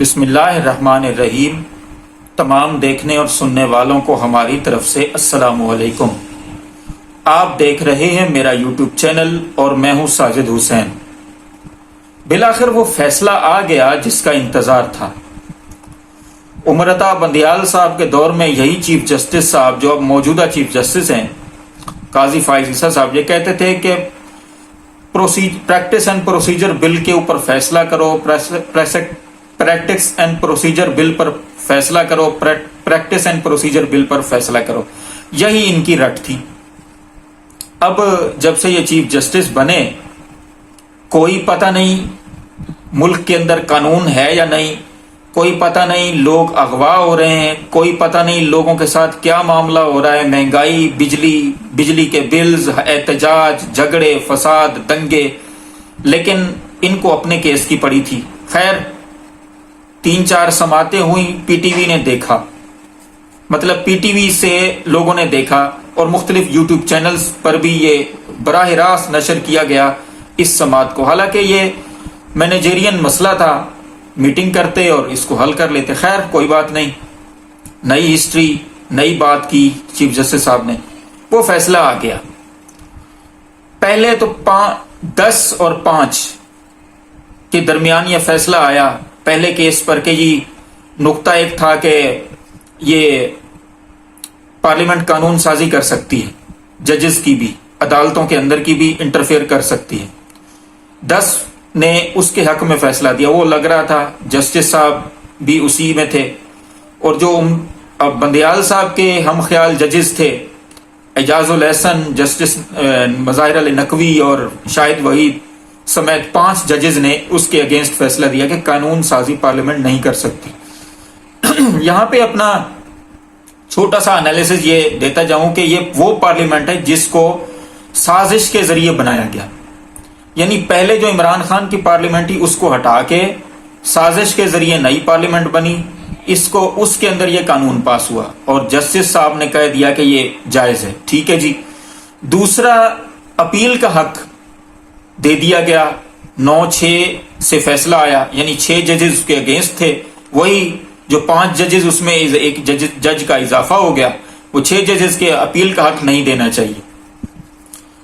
بسم اللہ الرحمن الرحیم۔ تمام دیکھنے اور سننے والوں کو ہماری طرف سے السلام علیکم۔ آپ دیکھ رہے ہیں میرا یوٹیوب چینل اور میں ہوں ساجد حسین۔ بالآخر وہ فیصلہ آ گیا جس کا انتظار تھا۔ عمر عطا بندیال صاحب کے دور میں یہی چیف جسٹس صاحب جو اب موجودہ چیف جسٹس ہیں قاضی فائز عیسیٰ صاحب یہ کہتے تھے کہ پریکٹس اینڈ پروسیجر بل کے اوپر فیصلہ کرو، پریکٹس اینڈ پروسیجر بل پر فیصلہ کرو، پریکٹس اینڈ پروسیجر بل پر فیصلہ کرو، یہی ان کی رٹ تھی۔ اب جب سے یہ چیف جسٹس بنے کوئی پتہ نہیں ملک کے اندر قانون ہے یا نہیں، کوئی پتہ نہیں لوگ اغوا ہو رہے ہیں، کوئی پتہ نہیں لوگوں کے ساتھ کیا معاملہ ہو رہا ہے، مہنگائی، بجلی کے بلز، احتجاج، جھگڑے، فساد، دنگے، لیکن ان کو اپنے کیس کی پڑی تھی۔ خیر 3-4 سماعتیں ہوئی، پی ٹی وی نے دیکھا، مطلب پی ٹی وی سے لوگوں نے دیکھا اور مختلف یوٹیوب چینلز پر بھی یہ براہ راست نشر کیا گیا اس سماعت کو، حالانکہ یہ مینیجرین مسئلہ تھا، میٹنگ کرتے اور اس کو حل کر لیتے۔ خیر کوئی بات نہیں، نئی ہسٹری، نئی بات کی چیف جسٹس صاحب نے، وہ فیصلہ آ گیا۔ پہلے تو 10 اور 5 کے درمیان یہ فیصلہ آیا پہلے کیس پر کہ جی نقطہ ایک تھا کہ یہ پارلیمنٹ قانون سازی کر سکتی ہے، ججز کی بھی، عدالتوں کے اندر کی بھی انٹرفیئر کر سکتی ہے۔ 10 نے اس کے حق میں فیصلہ دیا، وہ لگ رہا تھا جسٹس صاحب بھی اسی میں تھے، اور جو بندیال صاحب کے ہم خیال ججز تھے اعجاز الاحسن، جسٹس مظاہر علی نقوی اور شاہد وحید سمیت 5 ججز نے اس کے اگینسٹ فیصلہ دیا کہ قانون سازی پارلیمنٹ نہیں کر سکتی۔ یہاں پہ اپنا چھوٹا سا انالیسز یہ دیتا جاؤں کہ یہ وہ پارلیمنٹ ہے جس کو سازش کے ذریعے بنایا گیا، یعنی پہلے جو عمران خان کی پارلیمنٹ تھی اس کو ہٹا کے سازش کے ذریعے نئی پارلیمنٹ بنی، اس کے اندر یہ قانون پاس ہوا اور جسٹس صاحب نے کہہ دیا کہ یہ جائز ہے، ٹھیک ہے جی۔ دوسرا اپیل کا حق دے دیا گیا، 9-6 سے فیصلہ آیا، یعنی 6 ججز اس کے اگینسٹ تھے، وہی جو 5 ججز اس میں ایک جج کا اضافہ ہو گیا، وہ 6 ججز کے اپیل کا حق نہیں دینا چاہیے۔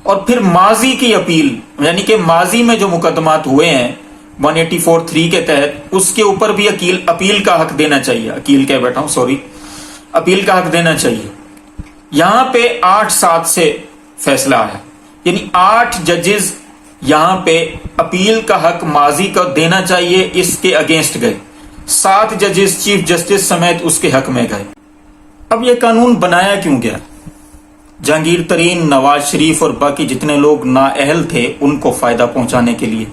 اور پھر ماضی کی اپیل، یعنی کہ ماضی میں جو مقدمات ہوئے ہیں 184(3) کے تحت، اس کے اوپر بھی اپیل کا حق دینا چاہیے، اپیل کا حق دینا چاہیے۔ یہاں پہ 8-7 سے فیصلہ آیا، یعنی 8 ججز یہاں پہ اپیل کا حق ماضی کا دینا چاہیے اس کے اگینسٹ گئے، 7 ججز چیف جسٹس سمیت اس کے حق میں گئے۔ اب یہ قانون بنایا کیوں گیا؟ جہانگیر ترین، نواز شریف اور باقی جتنے لوگ نااہل تھے ان کو فائدہ پہنچانے کے لیے۔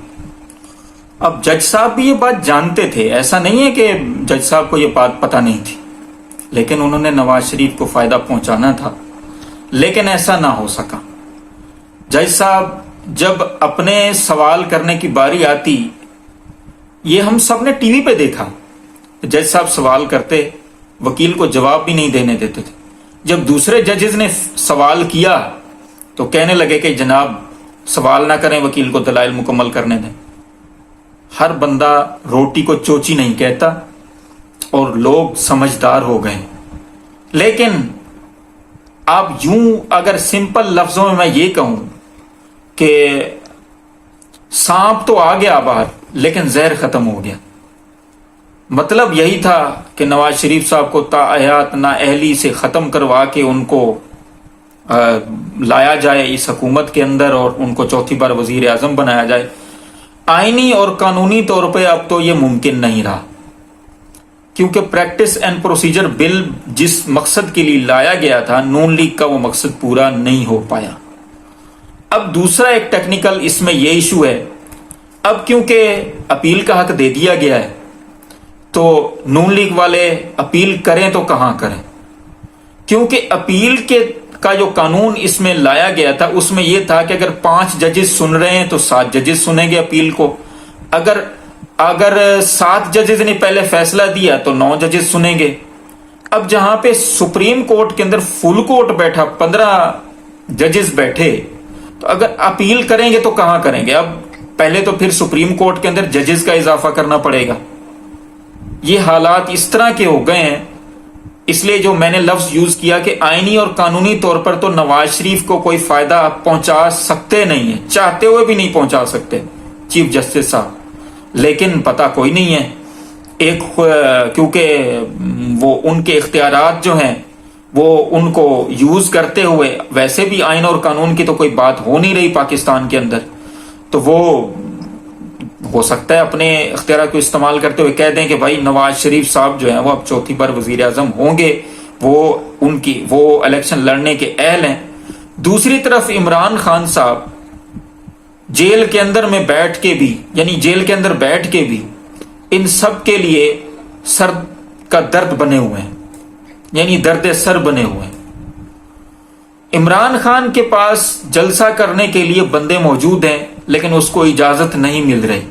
اب جج صاحب بھی یہ بات جانتے تھے، ایسا نہیں ہے کہ جج صاحب کو یہ بات پتہ نہیں تھی، لیکن انہوں نے نواز شریف کو فائدہ پہنچانا تھا، لیکن ایسا نہ ہو سکا۔ جج صاحب جب اپنے سوال کرنے کی باری آتی، یہ ہم سب نے ٹی وی پہ دیکھا، جج صاحب سوال کرتے، وکیل کو جواب بھی نہیں دینے دیتے تھے۔ جب دوسرے ججز نے سوال کیا تو کہنے لگے کہ جناب سوال نہ کریں، وکیل کو دلائل مکمل کرنے دیں۔ ہر بندہ روٹی کو چوچی نہیں کہتا اور لوگ سمجھدار ہو گئے، لیکن آپ یوں اگر سمپل لفظوں میں یہ کہوں کہ سانپ تو آ گیا باہر لیکن زہر ختم ہو گیا۔ مطلب یہی تھا کہ نواز شریف صاحب کو تاحیات نااہلی سے ختم کروا کے ان کو لایا جائے اس حکومت کے اندر اور ان کو چوتھی بار وزیر اعظم بنایا جائے۔ آئینی اور قانونی طور پہ اب تو یہ ممکن نہیں رہا، کیونکہ پریکٹس اینڈ پروسیجر بل جس مقصد کے لیے لایا گیا تھا نون لیگ کا وہ مقصد پورا نہیں ہو پایا۔ اب دوسرا ایک ٹیکنیکل اس میں یہ ایشو ہے، اب کیونکہ اپیل کا حق دے دیا گیا ہے تو نون لیگ والے اپیل کریں تو کہاں کریں، کیونکہ اپیل کا جو قانون اس میں لایا گیا تھا اس میں یہ تھا کہ اگر 5 ججز سن رہے ہیں تو 7 ججز سنیں گے اپیل کو، اگر 7 ججز نے پہلے فیصلہ دیا تو 9 ججز سنیں گے۔ اب جہاں پہ سپریم کورٹ کے اندر فل کورٹ بیٹھا، 15 ججز بیٹھے، تو اگر اپیل کریں گے تو کہاں کریں گے؟ اب پہلے تو پھر سپریم کورٹ کے اندر ججز کا اضافہ کرنا پڑے گا، یہ حالات اس طرح کے ہو گئے ہیں، اس لیے جو میں نے لفظ یوز کیا کہ آئینی اور قانونی طور پر تو نواز شریف کو کوئی فائدہ پہنچا سکتے نہیں ہیں، چاہتے ہوئے بھی نہیں پہنچا سکتے چیف جسٹس صاحب، لیکن پتہ کوئی نہیں ہے کیونکہ وہ ان کے اختیارات جو ہیں وہ ان کو یوز کرتے ہوئے، ویسے بھی آئین اور قانون کی تو کوئی بات ہو نہیں رہی پاکستان کے اندر، تو وہ ہو سکتا ہے اپنے اختیارات کو استعمال کرتے ہوئے کہہ دیں کہ بھائی نواز شریف صاحب جو ہیں وہ اب چوتھی بار وزیر اعظم ہوں گے، وہ الیکشن لڑنے کے اہل ہیں۔ دوسری طرف عمران خان صاحب جیل کے اندر میں بیٹھ کے بھی، یعنی جیل کے اندر بیٹھ کے بھی ان سب کے لیے سر کا درد بنے ہوئے ہیں، یعنی درد سر بنے ہوئے ہیں۔ عمران خان کے پاس جلسہ کرنے کے لیے بندے موجود ہیں لیکن اس کو اجازت نہیں مل رہی،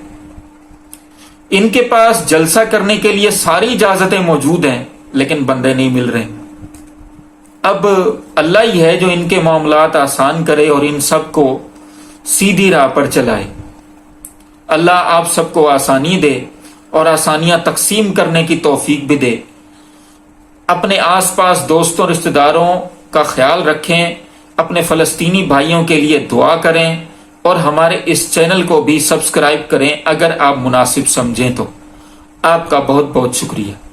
ان کے پاس جلسہ کرنے کے لیے ساری اجازتیں موجود ہیں لیکن بندے نہیں مل رہے۔ اب اللہ ہی ہے جو ان کے معاملات آسان کرے اور ان سب کو سیدھی راہ پر چلائے۔ اللہ آپ سب کو آسانی دے اور آسانیاں تقسیم کرنے کی توفیق بھی دے۔ اپنے آس پاس دوستوں رشتہ داروں کا خیال رکھیں، اپنے فلسطینی بھائیوں کے لیے دعا کریں اور ہمارے اس چینل کو بھی سبسکرائب کریں اگر آپ مناسب سمجھیں تو۔ آپ کا بہت بہت شکریہ۔